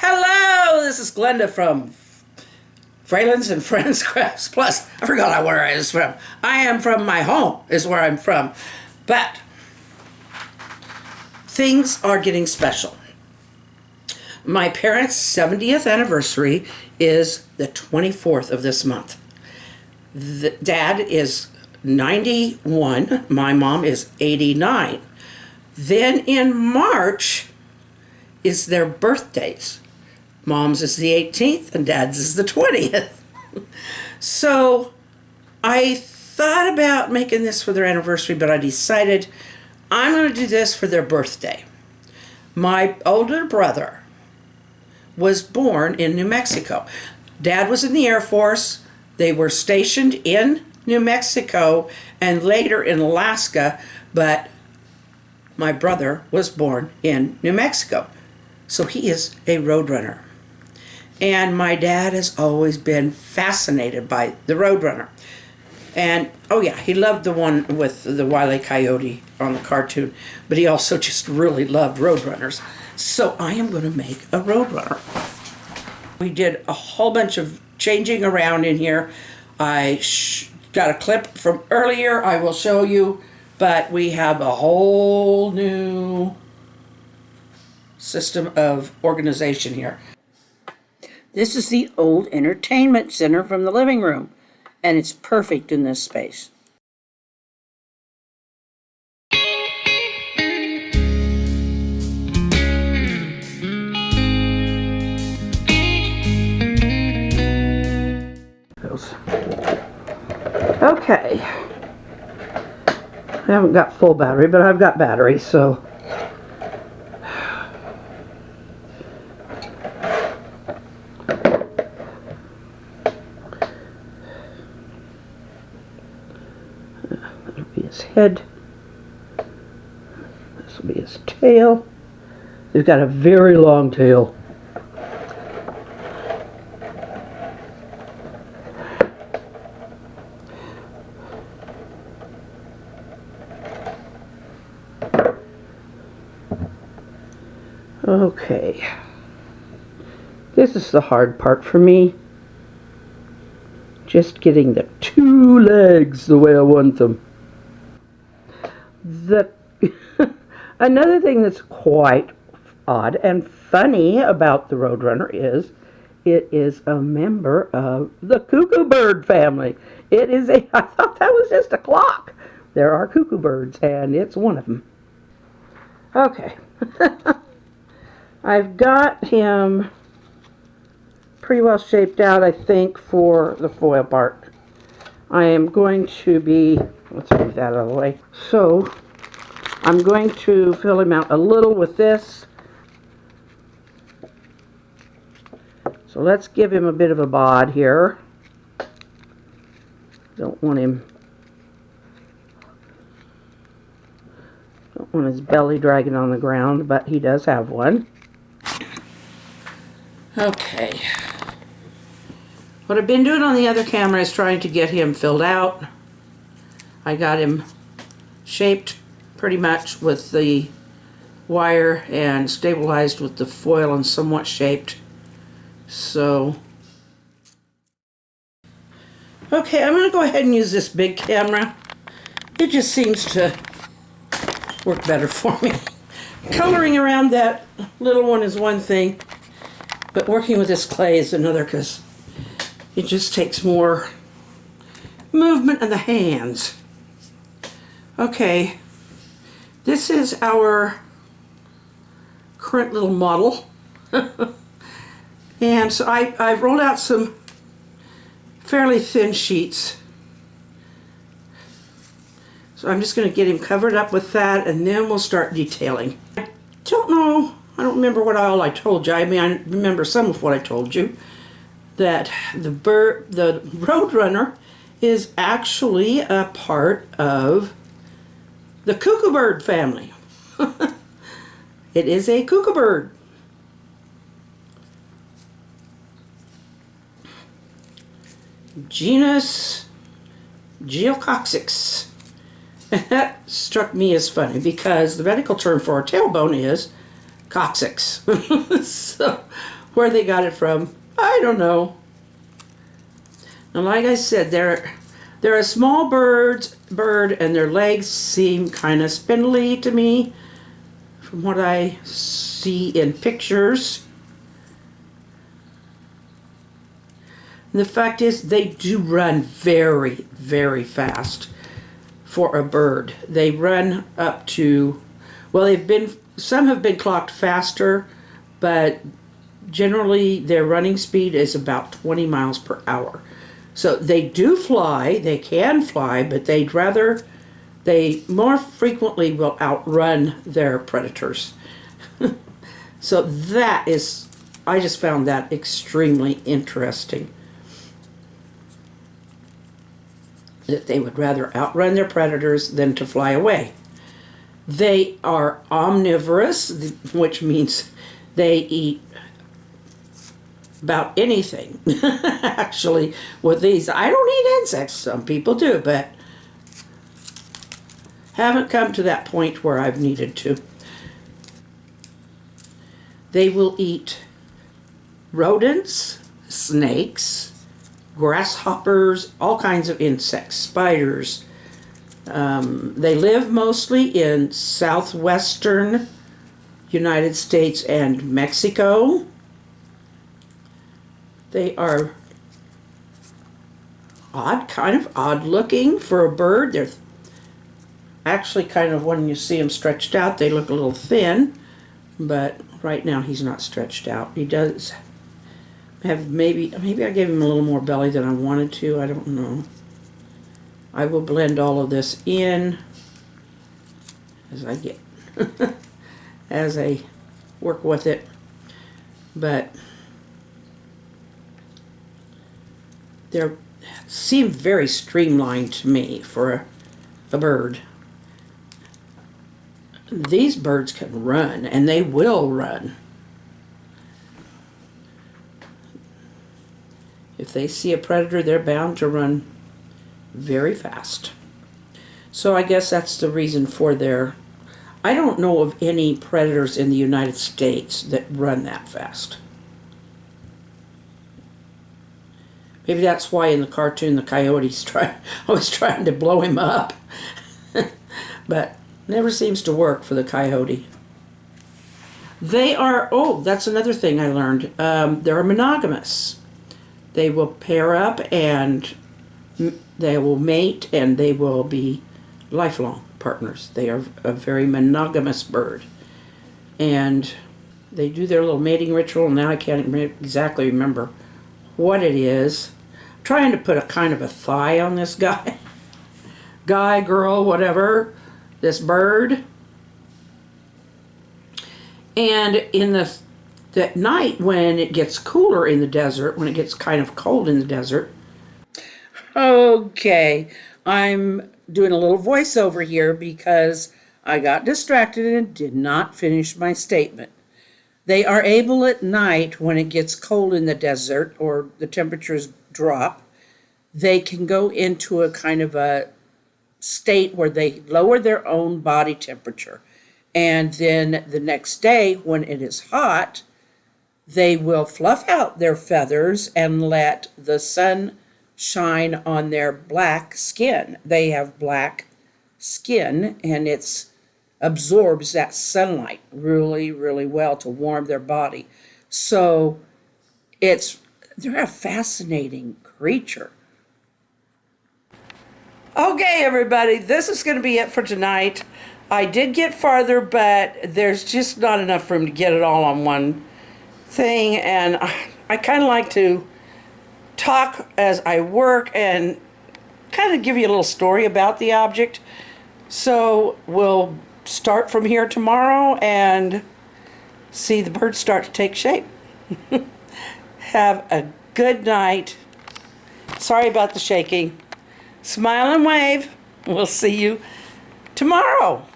Hello, this is Glenda from Fralins and Friends Crafts Plus. I forgot where I was from. I am from my home, is where I'm from. But things are getting special. My parents' 70th anniversary is the 24th of this month. Dad is 91. My mom is 89. Then in March is their birthdays. Mom's is the 18th and Dad's is the 20th. So I thought about making this for their anniversary, but I decided I'm going to do this for their birthday. My older brother was born in New Mexico. Dad was in the Air Force. They were stationed in New Mexico and later in Alaska, but my brother was born in New Mexico. So he is a Roadrunner. And my dad has always been fascinated by the Roadrunner. And, oh yeah, he loved the one with the Wile E. Coyote on the cartoon, but he also just really loved Roadrunners. So I am going to make a Roadrunner. We did a whole bunch of changing around in here. I got a clip from earlier I will show you, but we have a whole new system of organization here. This is the old entertainment center from the living room, and it's perfect in this space. Okay. I haven't got full battery, but I've got battery, so that'll be his head. This will be his tail. He's got a very long tail. Okay, this is the hard part for me. Just getting the two legs the way I want them. Another thing that's quite odd and funny about the Roadrunner is it is a member of the cuckoo bird family. It is I thought that was just a clock. There are cuckoo birds, and it's one of them. Okay. I've got him pretty well shaped out, I think, for the foil part. I am going to be, let's move that out of the way. So, I'm going to fill him out a little with this. So let's give him a bit of a bod here. Don't want his belly dragging on the ground, but he does have one. Okay. What I've been doing on the other camera is trying to get him filled out. I got him shaped pretty much with the wire and stabilized with the foil and somewhat shaped. So, okay, I'm going to go ahead and use this big camera. It just seems to work better for me. Coloring around that little one is one thing, but working with this clay is another, because it just takes more movement of the hands. Okay, this is our current little model. And so I've rolled out some fairly thin sheets. So I'm just going to get him covered up with that, and then we'll start detailing. I don't remember what all I told you. I mean, I remember some of what I told you. That the Roadrunner is actually a part of the cuckoo bird family. It is a cuckoo bird. Genus Geococcix. And that struck me as funny because the medical term for a tailbone is coccyx. So Where they got it from, I don't know. And like I said, they're a small bird, and their legs seem kind of spindly to me from what I see in pictures. And the fact is, they do run very, very fast for a bird. They run up to, well, some have been clocked faster, but generally their running speed is about 20 miles per hour. So they do fly, they can fly, but they more frequently will outrun their predators. So I just found that extremely interesting. That they would rather outrun their predators than to fly away. They are omnivorous, which means they eat about anything. Actually, with these, I don't eat insects. Some people do, but haven't come to that point where I've needed to. They will eat rodents, snakes, grasshoppers, all kinds of insects, spiders. They live mostly in southwestern United States and Mexico. They are kind of odd looking for a bird. They're actually kind of, when you see them stretched out, they look a little thin, but right now he's not stretched out. He does have maybe I gave him a little more belly than I wanted to. I don't know. I will blend all of this in as I get as I work with it. But they seem very streamlined to me for a bird. These birds can run, and they will run. If they see a predator, they're bound to run very fast. So I guess that's the reason for I don't know of any predators in the United States that run that fast. Maybe that's why in the cartoon the coyote's always trying to blow him up. But never seems to work for the coyote. That's another thing I learned. They're monogamous. They will pair up and they will mate and they will be lifelong partners. They are a very monogamous bird. And they do their little mating ritual. Now I can't exactly remember what it is. I'm trying to put a kind of a thigh on this guy. Guy, girl, whatever. This bird. And in that night when it gets cooler in the desert, when it gets kind of cold in the desert. Okay, I'm doing a little voiceover here because I got distracted and did not finish my statement. They are able at night when it gets cold in the desert or the temperatures drop, they can go into a kind of a state where they lower their own body temperature. And then the next day when it is hot, they will fluff out their feathers and let the sun shine on their black skin. They have black skin and it absorbs that sunlight really, really well to warm their body. So they're a fascinating creature. Okay, everybody, this is going to be it for tonight. I did get farther, but there's just not enough room to get it all on one thing, and I kind of like to talk as I work and kind of give you a little story about the object. So we'll start from here tomorrow and see the birds start to take shape. Have a good night. Sorry about the shaking. Smile and wave. We'll see you tomorrow.